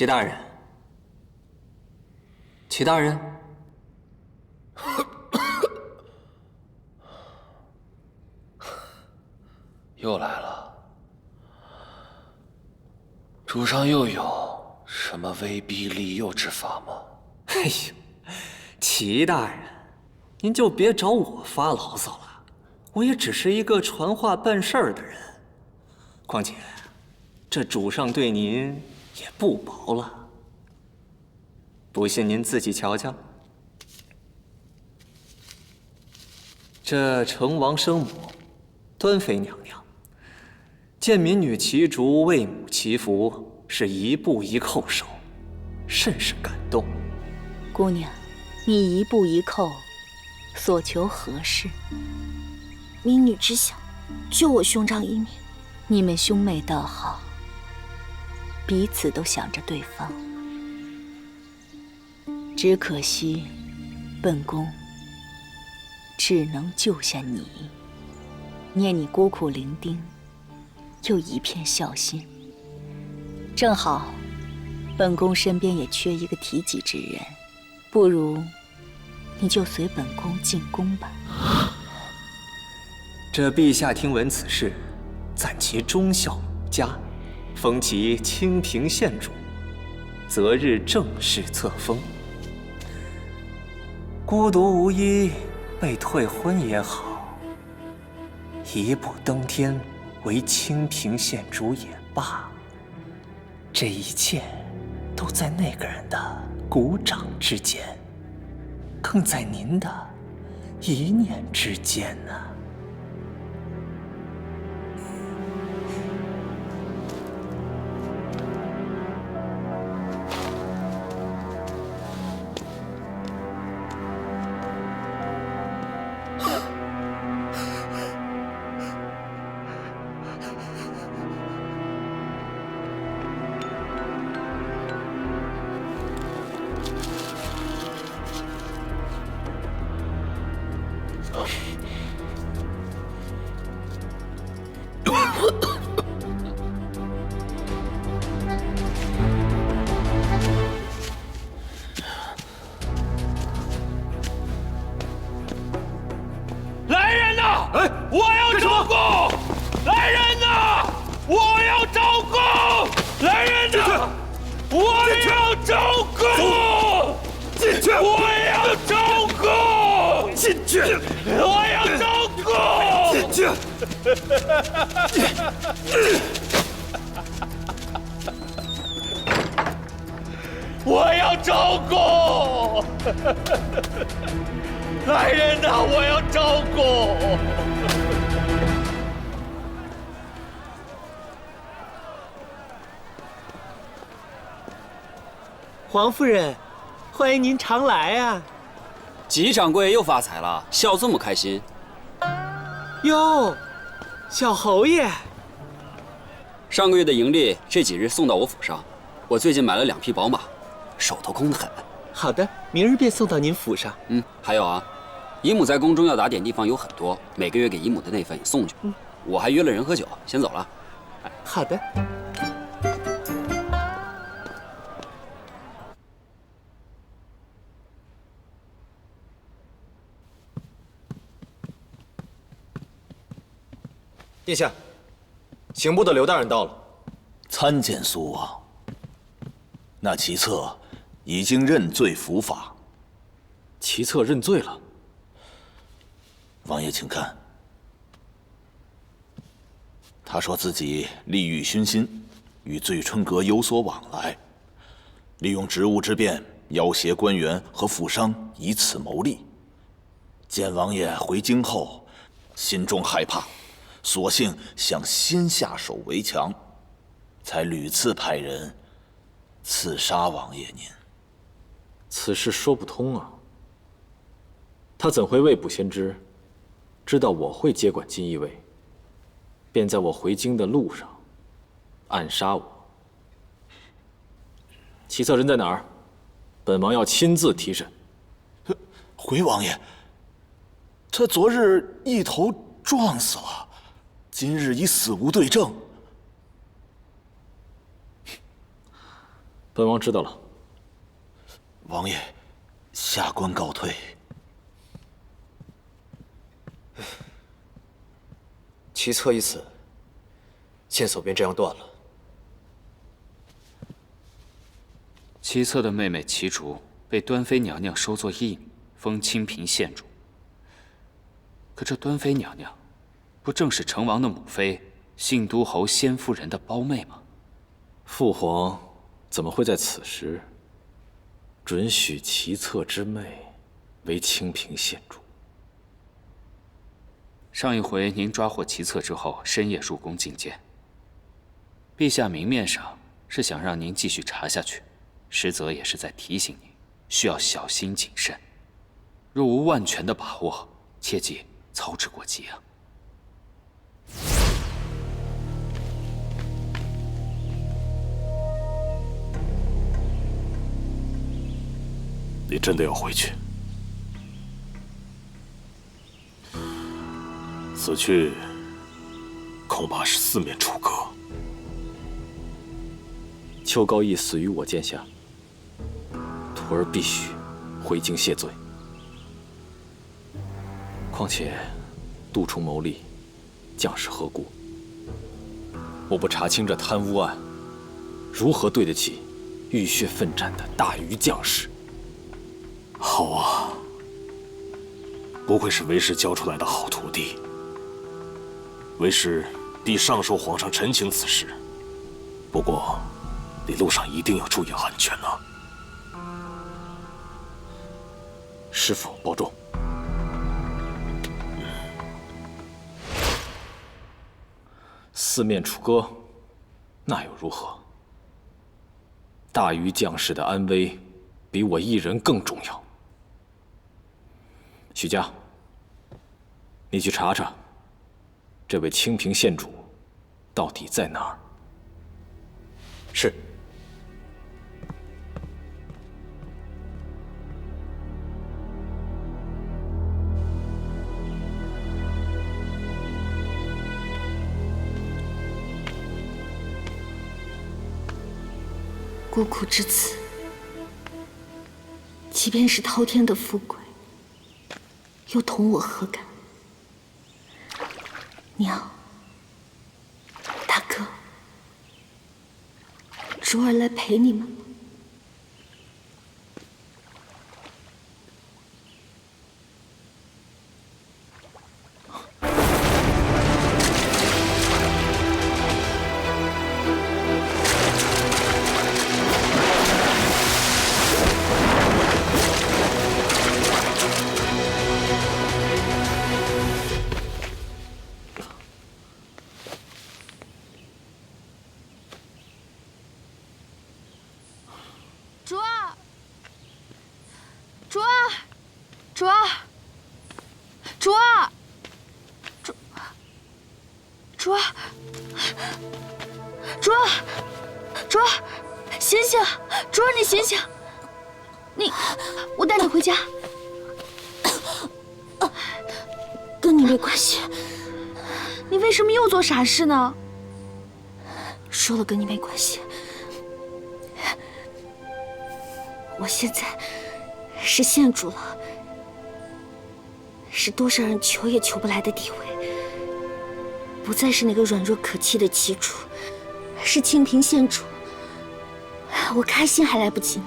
齐大人，齐大人，又来了。主上又有什么威逼利诱之法吗？哎呦，齐大人，您就别找我发牢骚了，我也只是一个传话办事儿的人。况且，这主上对您也不薄了。不信您自己瞧瞧。这成王生母，端妃娘娘，见民女齐竹为母祈福，是一步一叩首，甚是感动。姑娘，你一步一叩，所求何事？民女只想救我兄长一命。你们兄妹倒好，彼此都想着对方。只可惜，本宫只能救下你。念你孤苦伶仃，又一片孝心，正好，本宫身边也缺一个提己之人，不如你就随本宫进宫吧。这陛下听闻此事，赞其忠孝有加，封其清平县主，择日正式册封。孤独无依，被退婚也好，一步登天为清平县主也罢，这一切都在那个人的鼓掌之间，更在您的一念之间呢。来人呐！哎，我要招供！来人呐！我要招供！来人呐！我要招供！进去！我要招供！进去！我要招供！进去！我要招供！来人呐！我要招供！皇夫人，欢迎您常来啊！吉掌柜又发财了，笑这么开心。哟，小侯爷，上个月的盈利这几日送到我府上，我最近买了2匹宝马，手头空得很。好的，明日便送到您府上。还有啊，姨母在宫中要打点地方有很多，每个月给姨母的那份也送去。我还约了人喝酒，先走了。好的。殿下，刑部的刘大人到了。参见苏王。那齐策已经认罪伏法。齐策认罪了。王爷，请看。他说自己利欲熏心，与醉春阁有所往来，利用职务之便要挟官员和富商，以此谋利。见王爷回京后，心中害怕，索性想先下手为强，才屡次派人刺杀王爷您。此事说不通啊！他怎会未卜先知，知道我会接管锦衣卫，便在我回京的路上暗杀我？齐策人在哪儿？本王要亲自提审。回王爷，他昨日一头撞死了，今日已死无对证。本王知道了。王爷，下官告退。齐策一死，线索便这样断了。齐策的妹妹齐竹被端妃娘娘收作义女，封清平县主。可这端妃娘娘，不正是成王的母妃，信都侯先夫人的胞妹吗？父皇怎么会在此时准许齐策之妹为清平县主？上一回您抓获齐策之后，深夜入宫觐见。陛下明面上是想让您继续查下去，实则也是在提醒您需要小心谨慎。若无万全的把握，切忌操之过急啊！你真的要回去？此去恐怕是四面楚歌。邱高义死于我剑下，徒儿必须回京谢罪。况且，杜充谋利，将士何辜？我不查清这贪污案，如何对得起浴血奋战的大禹将士？好啊，不愧是为师教出来的好徒弟。为师必上授皇上陈情此事。不过，你路上一定要注意安全啊！师父保重。四面楚歌，那又如何？大禹将士的安危，比我一人更重要。许家，你去查查，这位清平县主到底在哪儿？是。孤苦至此，即便是滔天的富贵，又同我何干？娘，大哥，竹儿来陪你们。竹儿，竹儿，竹儿，竹儿，竹儿，竹儿，竹儿，醒醒！竹儿，你醒醒！我带你回家。跟你没关系。你为什么又做傻事呢？说了跟你没关系。我现在是县主了，是多少人求也求不来的地位，不再是那个软弱可欺的齐楚，是清平县主。我开心还来不及呢，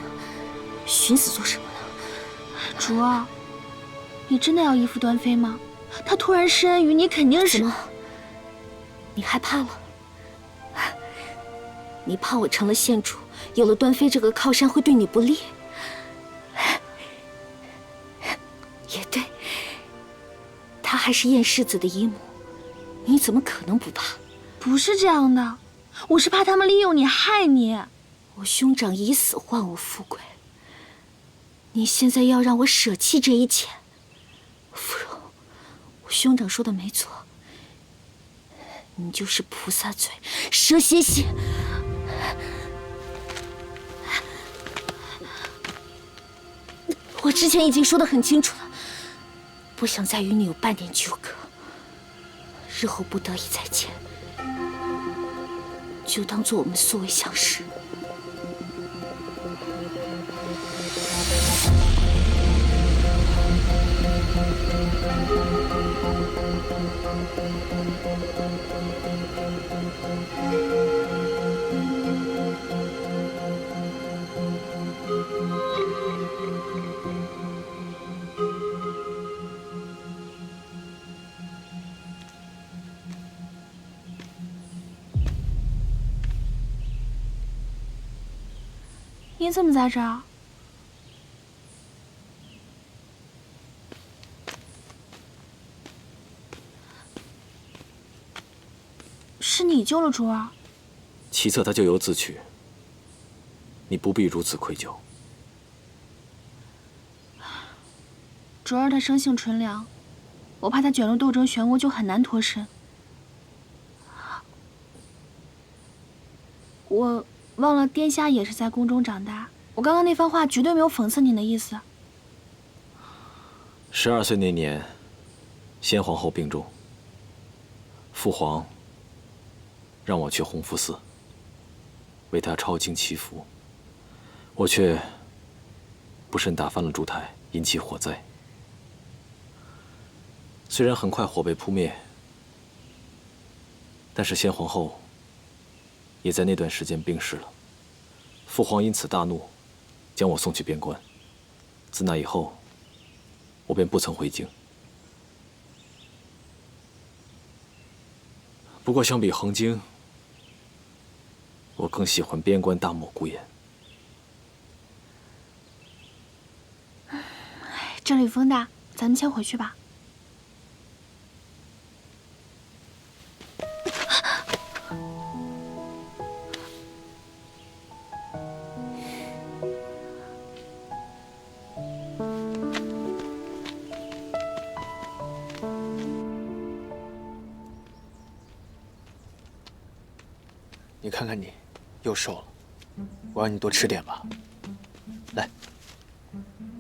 寻死做什么呢？竹儿，你真的要依附端妃吗？她突然施恩于你，肯定是……怎么？你害怕了？你怕我成了县主，有了端妃这个靠山会对你不利？也对，她还是燕世子的姨母，你怎么可能不怕？不是这样的，我是怕他们利用你害你。我兄长以死换我富贵，你现在要让我舍弃这一切？芙蓉，我兄长说的没错，你就是菩萨嘴，蛇蝎心。我之前已经说得很清楚了，不想再与你有半点纠葛。日后不得已再见，就当做我们素未相识。你怎么在这儿？是你救了竹儿？齐策他咎由自取，你不必如此愧疚。竹儿她生性纯良，我怕她卷入斗争漩涡就很难脱身。我忘了殿下也是在宫中长大，我刚刚那番话绝对没有讽刺您的意思。12岁那年，先皇后病重，父皇让我去弘福寺为她抄经祈福，我却不慎打翻了烛台，引起火灾。虽然很快火被扑灭，但是先皇后也在那段时间病逝了。父皇因此大怒，将我送去边关。自那以后，我便不曾回京。不过相比横京，我更喜欢边关大漠孤烟。这里风大，咱们先回去吧。你看看你，又瘦了。我让你多吃点吧。来，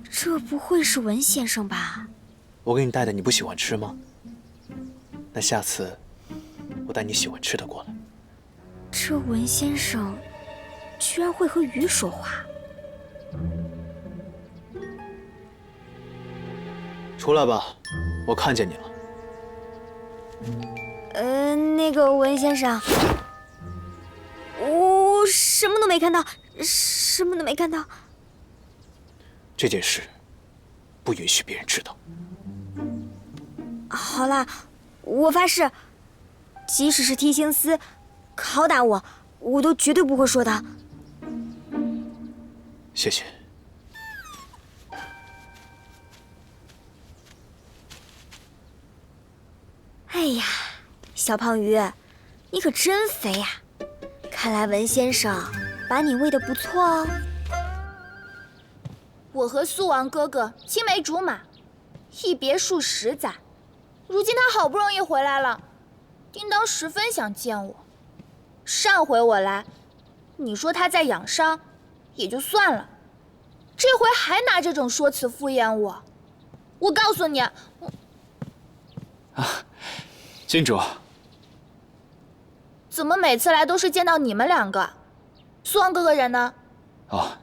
这不会是文先生吧？我给你带的，你不喜欢吃吗？那下次我带你喜欢吃的过来。这文先生居然会和鱼说话。出来吧，我看见你了。那个文先生，我什么都没看到，什么都没看到。这件事不允许别人知道。好啦，我发誓，即使是提刑司拷打我，我都绝对不会说的。谢谢。哎呀，小胖鱼，你可真肥呀！看来文先生把你喂得不错哦。我和苏王哥哥青梅竹马，一别数10载，如今他好不容易回来了，应当十分想见我。上回我来，你说他在养伤，也就算了，这回还拿这种说辞敷衍我。我告诉你，郡主，怎么每次来都是见到你们2个？苏王哥哥人呢？哦，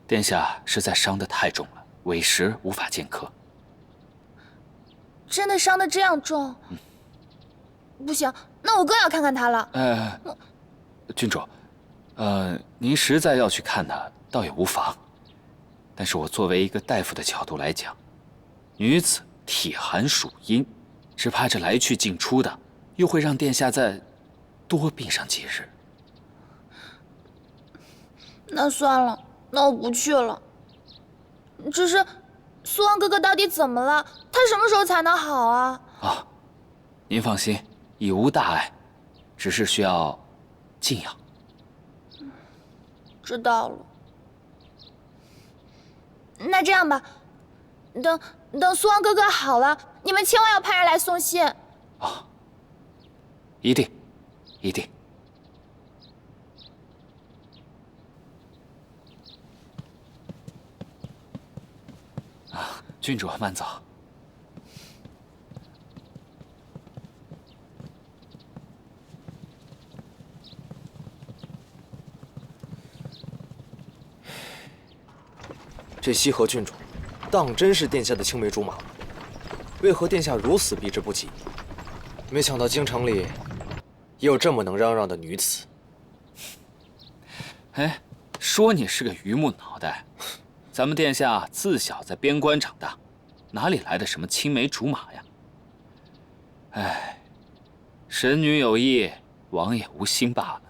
殿下实在伤得太重了，委实无法见客。真的伤得这样重？不行，那我更要看看他了。郡主，您实在要去看他，倒也无妨。但是我作为一个大夫的角度来讲，女子体寒属阴，只怕这来去进出的，又会让殿下再多病上几日。那算了，那我不去了。只是，苏王哥哥到底怎么了？他什么时候才能好啊？您放心，已无大碍，只是需要静养。知道了。那这样吧，等苏王哥哥好了，你们千万要派人来送信。一定，一定。郡主慢走。这西河郡主，当真是殿下的青梅竹马，为何殿下如此避之不及？没想到京城里也有这么能嚷嚷的女子。哎，说你是个榆木脑袋，咱们殿下自小在边关长大，哪里来的什么青梅竹马呀？哎，神女有意，王爷无心罢了。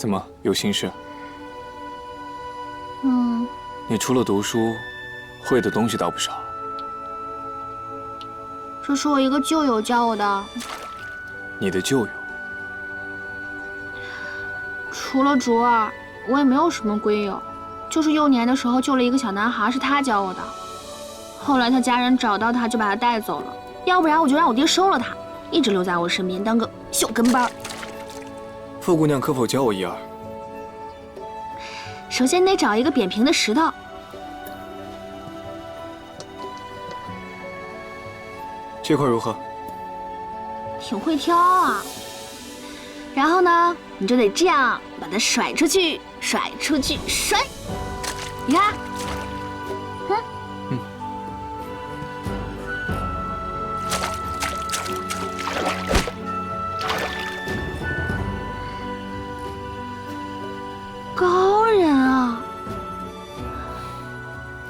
怎么有心事？你除了读书，会的东西倒不少。这是我一个旧友教我的。你的旧友？除了竹儿，我也没有什么闺友，就是幼年的时候救了一个小男孩，是他教我的。后来他家人找到他，就把他带走了，要不然我就让我爹收了他，一直留在我身边当个小跟班。傅姑娘可否教我一二？首先你得找一个扁平的石头，这块如何？挺会挑啊。然后呢，你就得这样把它甩出去，甩出去，甩。你看，高人啊！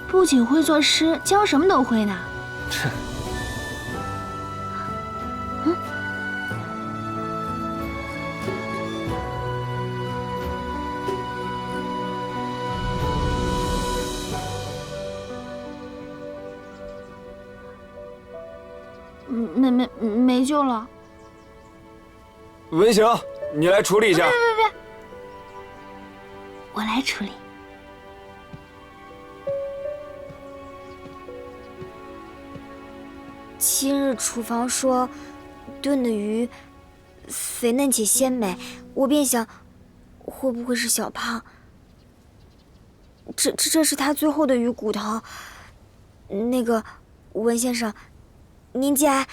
不仅会作诗，教什么都会呢。没救了。文行，你来处理一下。别，我来处理。今日厨房说炖的鱼肥嫩且鲜美，我便想，会不会是小胖？这是他最后的鱼骨头。那个文先生，您既然……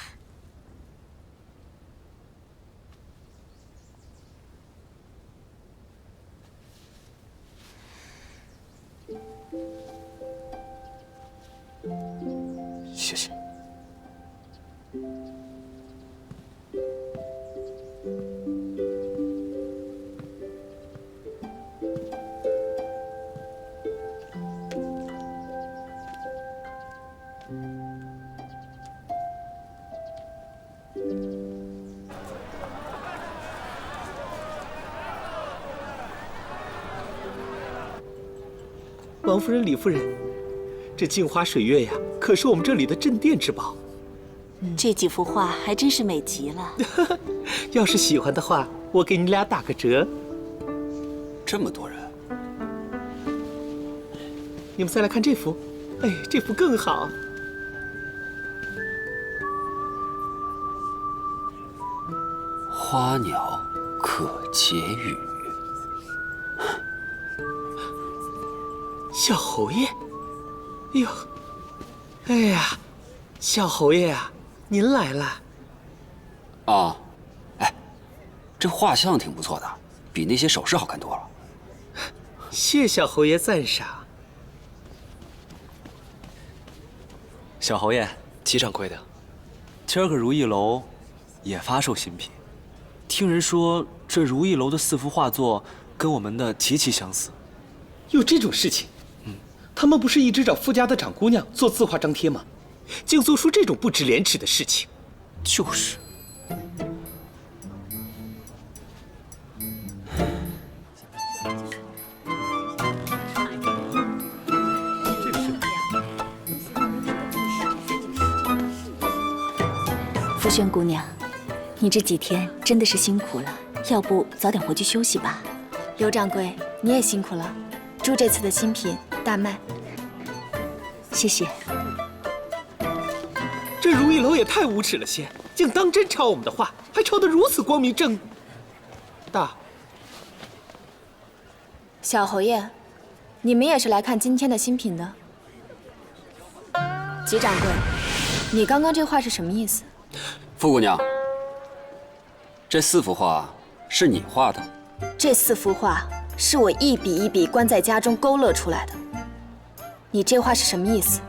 谢谢。王夫人、李夫人，这镜花水月呀，可是我们这里的镇店之宝。这几幅画还真是美极了。要是喜欢的话，我给你俩打个折。这么多人，你们再来看这幅，哎，这幅更好。花鸟可解语。小侯爷，哎呦，哎呀，小侯爷啊，您来了。啊，哎，这画像挺不错的，比那些首饰好看多了。谢小侯爷赞赏。小侯爷，齐掌柜的，今儿个如意楼也发售新品，听人说这如意楼的4幅画作跟我们的极其相似。有这种事情？他们不是一直找傅家的长姑娘做字画张贴吗？竟做出这种不知廉耻的事情。就是。傅轩姑娘，你这几天真的是辛苦了，要不早点回去休息吧。刘掌柜，你也辛苦了，祝这次的新品大卖。谢谢。这如意楼也太无耻了些，竟当真抄我们的画，还抄得如此光明正大。小侯爷，你们也是来看今天的新品的？吉掌柜，你刚刚这话是什么意思？傅姑娘，这4幅画是你画的？这4幅画是我一笔一笔关在家中勾勒出来的。你这话是什么意思？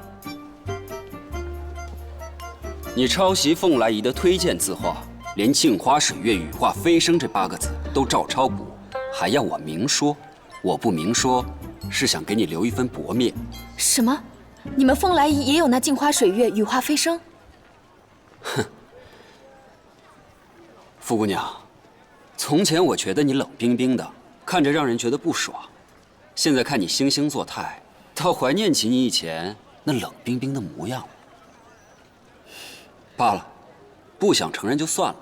你抄袭凤来仪的推荐字画，连“镜花水月羽化飞升”这8个字都照抄不误，还要我明说？我不明说，是想给你留一分薄面。什么？你们凤来仪也有那镜花水月羽化飞升？哼，傅姑娘，从前我觉得你冷冰冰的，看着让人觉得不爽。现在看你惺惺作态，倒怀念起你以前那冷冰冰的模样。罢了，不想承认就算了。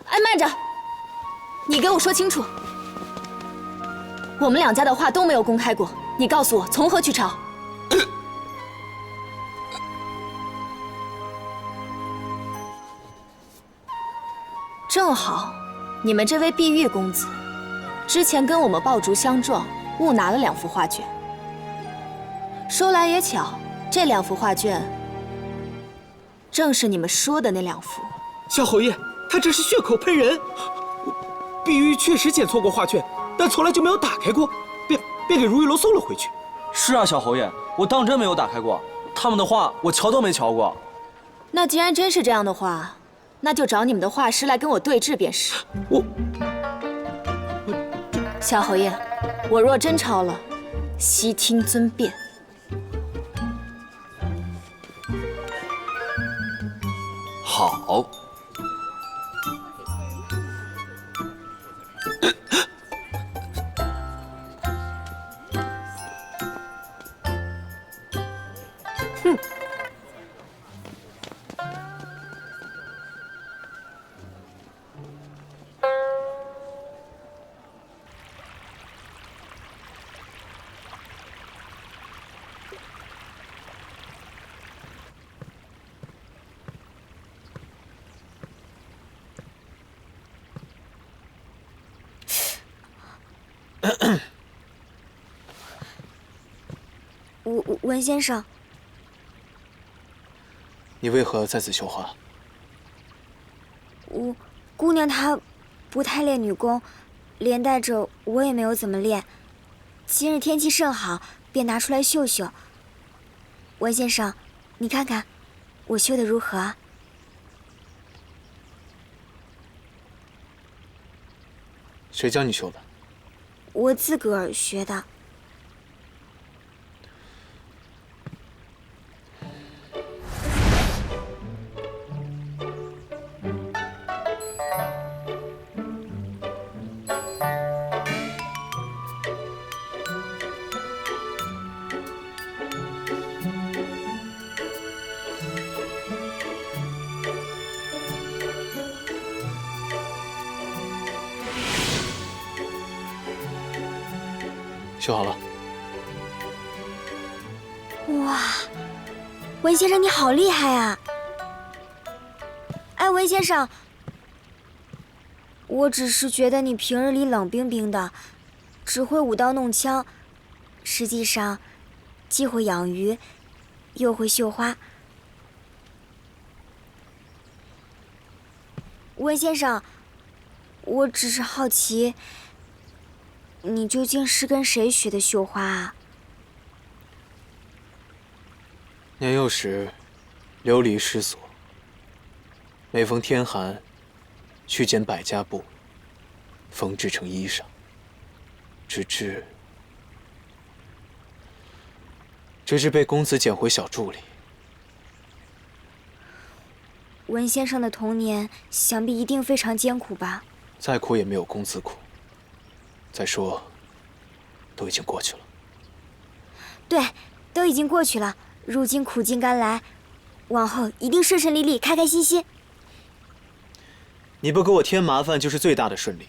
哎，慢着，你给我说清楚，我们两家的话都没有公开过，你告诉我从何去朝？正好，你们这位碧玉公子，之前跟我们爆竹相撞，误拿了2幅画卷。说来也巧，这2幅画卷，正是你们说的那2幅。小侯爷，他这是血口喷人。碧玉确实捡错过画卷，但从来就没有打开过，便给如意楼送了回去。是啊，小侯爷，我当真没有打开过，他们的画我瞧都没瞧过。那既然真是这样的话，那就找你们的画师来跟我对质便是。小侯爷，我若真抄了，悉听尊便。好。哼。文先生，你为何在此绣花？姑娘她不太练女工，连带着我也没有怎么练。今日天气甚好，便拿出来绣绣。文先生，你看看，我绣的如何？谁教你绣的？我自个儿学的。绣好了。哇，文先生你好厉害啊！哎，文先生，我只是觉得你平日里冷冰冰的，只会舞刀弄枪，实际上既会养鱼，又会绣花。文先生，我只是好奇，你究竟是跟谁学的绣花啊？年幼时，流离失所，每逢天寒，须捡百家布，缝制成衣裳，直至被公子捡回小筑里。文先生的童年想必一定非常艰苦吧？再苦也没有公子苦。再说，都已经过去了。对，都已经过去了。如今苦尽甘来，往后一定顺顺利利、开开心心。你不给我添麻烦，就是最大的顺利。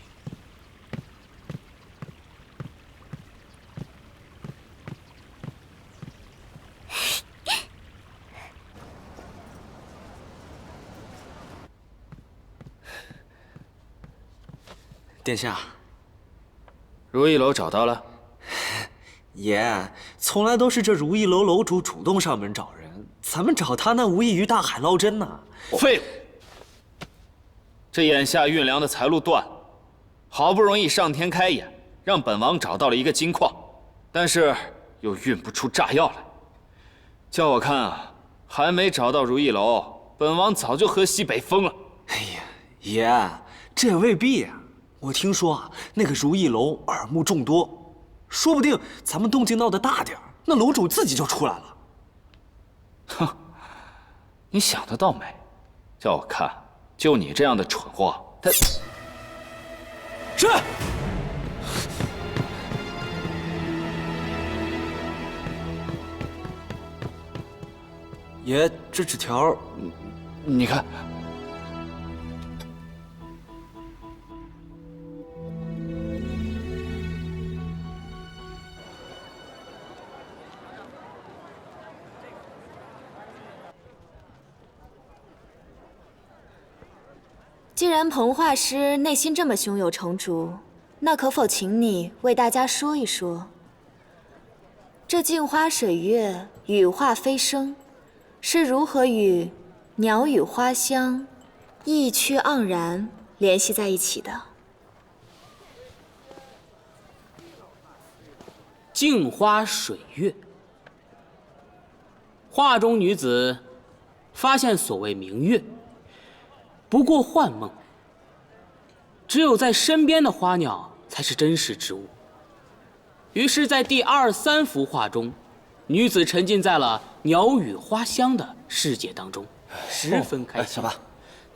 殿下，如意楼找到了？爷，从来都是这如意楼楼主主动上门找人，咱们找他那无异于大海捞针呐。废物！这眼下运粮的财路断，好不容易上天开眼，让本王找到了一个金矿，但是又运不出炸药来。叫我看啊，还没找到如意楼，本王早就喝西北风了。哎呀，爷，这也未必呀。我听说啊，那个如意楼耳目众多，说不定咱们动静闹得大点儿，那楼主自己就出来了。哼，你想得倒美！叫我看，就你这样的蠢货，他是。爷，这纸条，你看。既然彭画师内心这么胸有成竹，那可否请你为大家说一说，这镜花水月、羽化飞升，是如何与鸟语花香、意趣盎然联系在一起的？镜花水月，画中女子发现所谓明月，不过幻梦，只有在身边的花鸟才是真实之物。于是，在第2、3幅画中，女子沉浸在了鸟语花香的世界当中，十分开心。小八，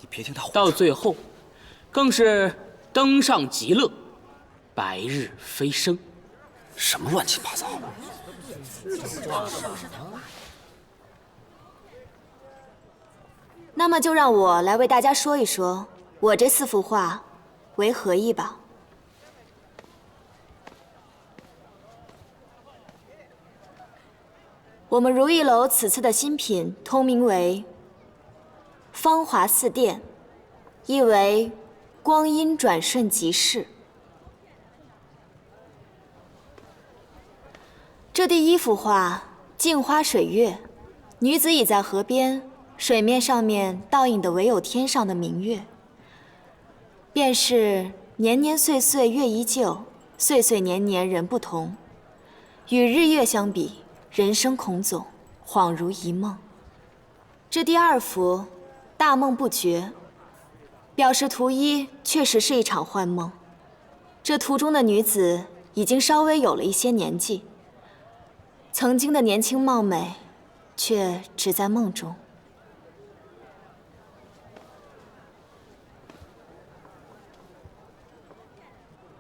你别听他胡说。到最后，更是登上极乐，白日飞升。什么乱七八糟的！那么就让我来为大家说一说，我这4幅画为何意吧。我们如意楼此次的新品通名为“芳华似电”，意为光阴转瞬即逝。这第1幅画《镜花水月》，女子倚在河边，水面上面倒映的唯有天上的明月，便是年年岁岁月依旧，岁岁年年人不同。与日月相比，人生恐总，恍如一梦。这第2幅《大梦不绝》，表示图一确实是一场幻梦。这图中的女子已经稍微有了一些年纪，曾经的年轻貌美，却只在梦中。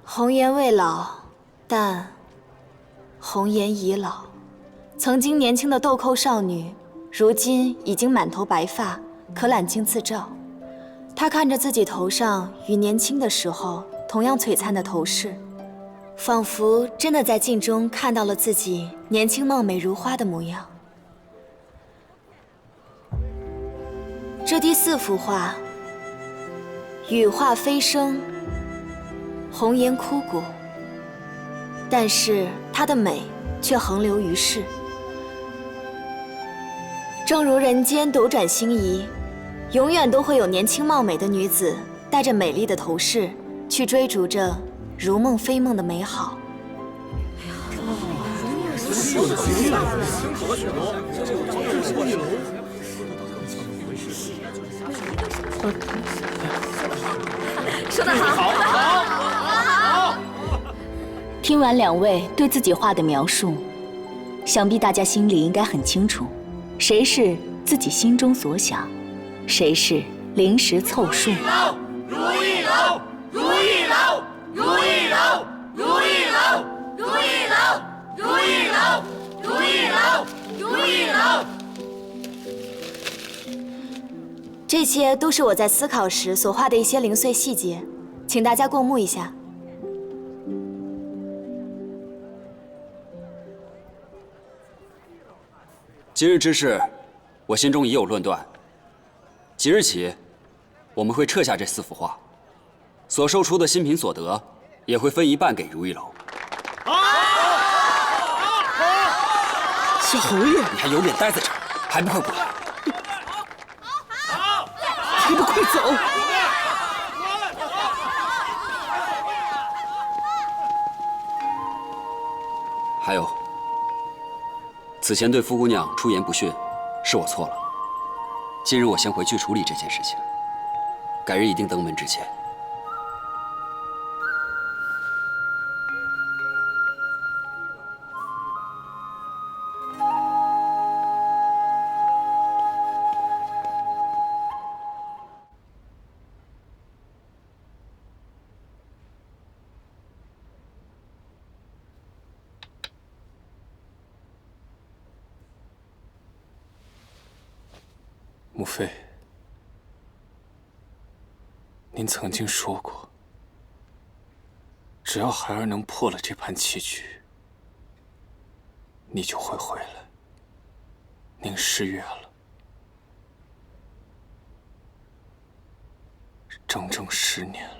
红颜未老，但红颜已老。曾经年轻的豆蔻少女，如今已经满头白发，可揽镜自照。她看着自己头上与年轻的时候同样璀璨的头饰，仿佛真的在镜中看到了自己年轻貌美如花的模样。这第4幅画，羽化飞升，红颜枯骨，但是她的美却横流于世。正如人间斗转星移，永远都会有年轻貌美的女子带着美丽的头饰去追逐着如梦非梦的美好。说得好，好。听完2位对自己画的描述，想必大家心里应该很清楚，谁是自己心中所想，谁是临时凑数。如意楼，如意楼，如意楼，如意楼，如意楼，如意楼，如意楼，如意楼。这些都是我在思考时所画的一些零碎细节，请大家过目一下。今日之事，我心中已有论断。即日起，我们会撤下这4幅画，所售出的新品所得，也会分1半给如意楼。小侯爷，你还有脸待在这儿，还不快滚！还不快走！还有，此前对傅姑娘出言不逊，是我错了。今日我先回去处理这件事情，改日一定登门致歉。母妃，您曾经说过，只要孩儿能破了这盘棋局，你就会回来。您失约了，整整10年了。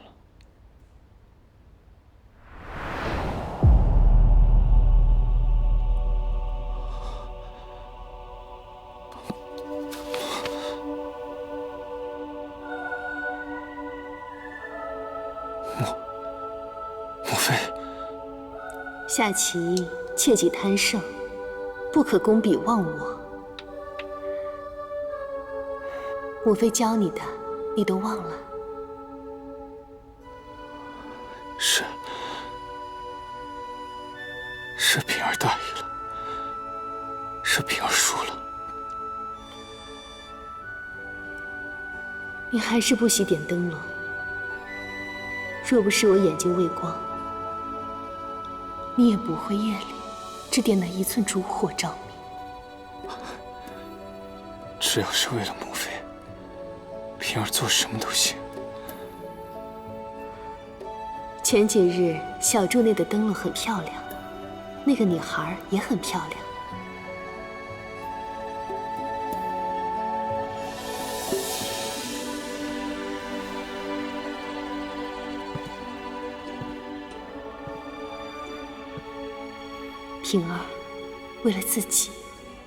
母妃，下棋切忌贪胜，不可攻彼忘我。母妃教你的，你都忘了？是平儿大意了，是平儿输了。你还是不喜点灯笼。若不是我眼睛畏光，你也不会夜里只点那1寸烛火照明。只要是为了母妃，平儿做什么都行。前几日小筑内的灯笼很漂亮，那个女孩也很漂亮。平儿，为了自己，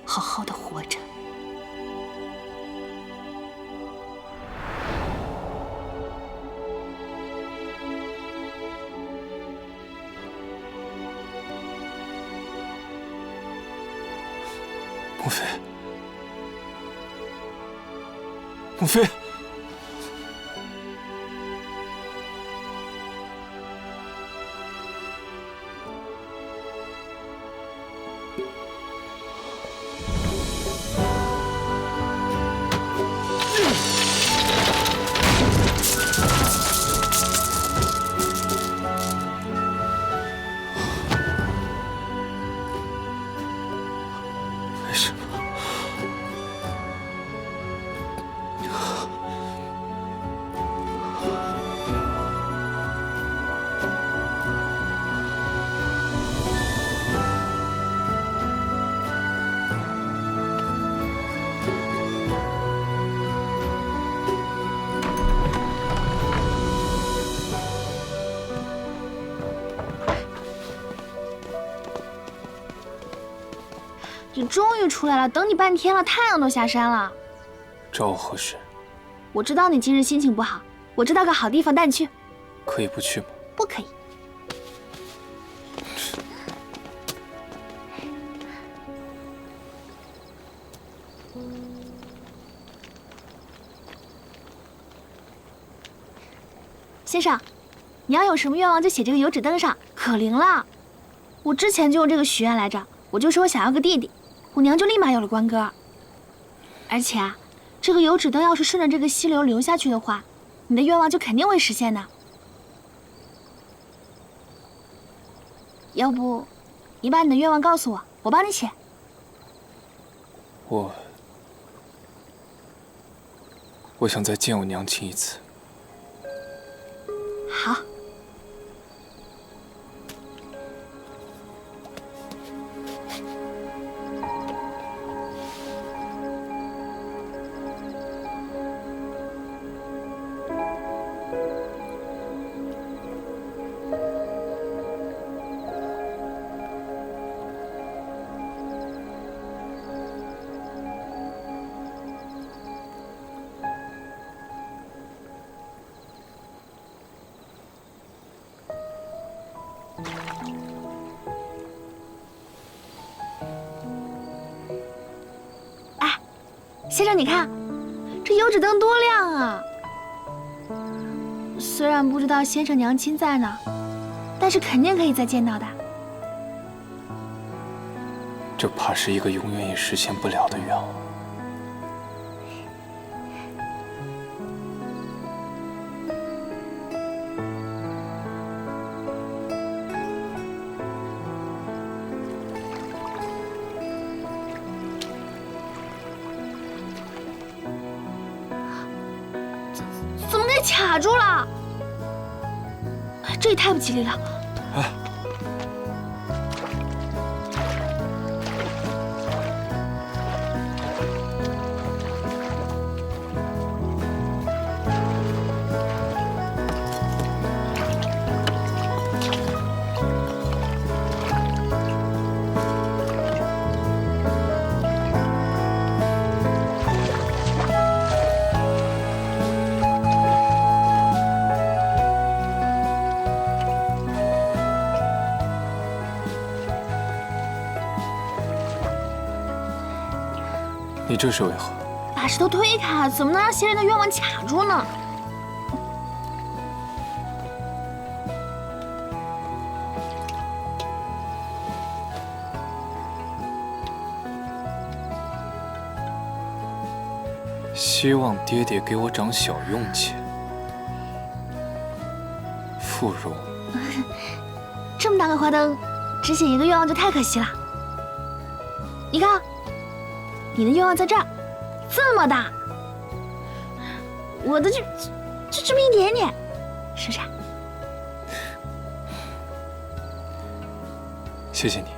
好好的活着。母妃，母妃。为什么？你终于出来了，等你半天了，太阳都下山了。找我何事？我知道你今日心情不好，我知道个好地方带你去。可以不去吗？不可以。先生，你要有什么愿望就写这个油纸灯上，可灵了。我之前就用这个许愿来着，我就说我想要个弟弟，我娘就立马有了官哥。而且啊，这个油纸灯要是顺着这个溪流流下去的话，你的愿望就肯定会实现的。要不，你把你的愿望告诉我，我帮你写。我想再见我娘亲一次。好。先生，你看，这油纸灯多亮啊！虽然不知道先生娘亲在哪，但是肯定可以再见到的。这怕是一个永远也实现不了的愿望。被卡住了，这也太不吉利了。哎，你这是为何？把石头推开，怎么能让仙人的愿望卡住呢？希望爹爹给我长小用气。芙蓉，这么大个花灯，只写一个愿望就太可惜了。你看，你的愿望在这儿，这么大，我的就这么一点点，是不是？谢谢你。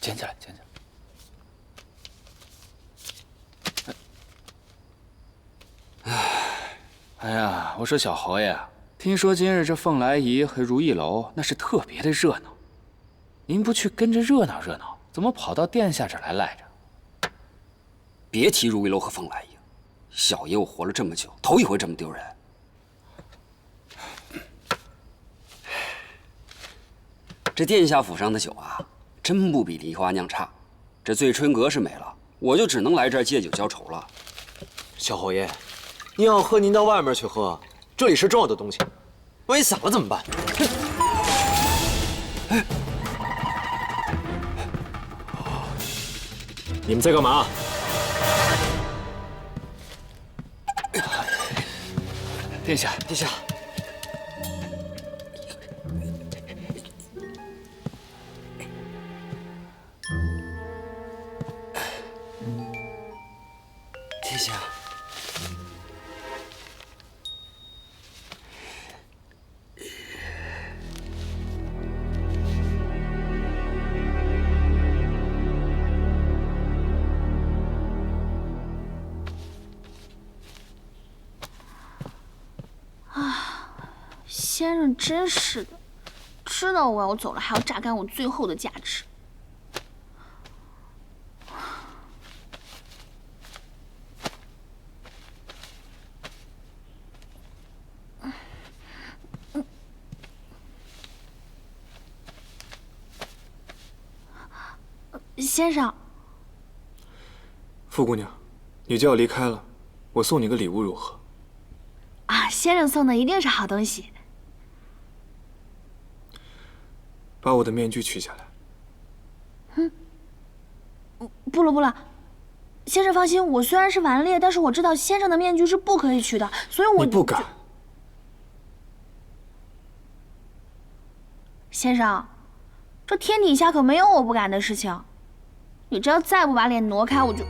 捡起来，捡起来。哎呀，我说小侯爷，听说今日这凤来仪和如意楼那是特别的热闹，您不去跟着热闹热闹，怎么跑到殿下这儿来赖着？别提如意楼和凤来仪，小爷我活了这么久，头一回这么丢人。这殿下府上的酒啊，真不比梨花酿差。这醉春阁是没了，我就只能来这儿借酒浇愁了。小侯爷，您要喝您到外面去喝，这里是重要的东西，万一散了怎么办？你们在干嘛？殿下，殿下。殿下，先生真是的，知道我要走了，还要榨干我最后的价值。先生，傅姑娘，你就要离开了，我送你个礼物如何？啊，先生送的一定是好东西。把我的面具取下来。不了不了，先生放心，我虽然是顽劣，但是我知道先生的面具是不可以取的，所以我你不敢。先生，这天底下可没有我不敢的事情。你只要再不把脸挪开，我就……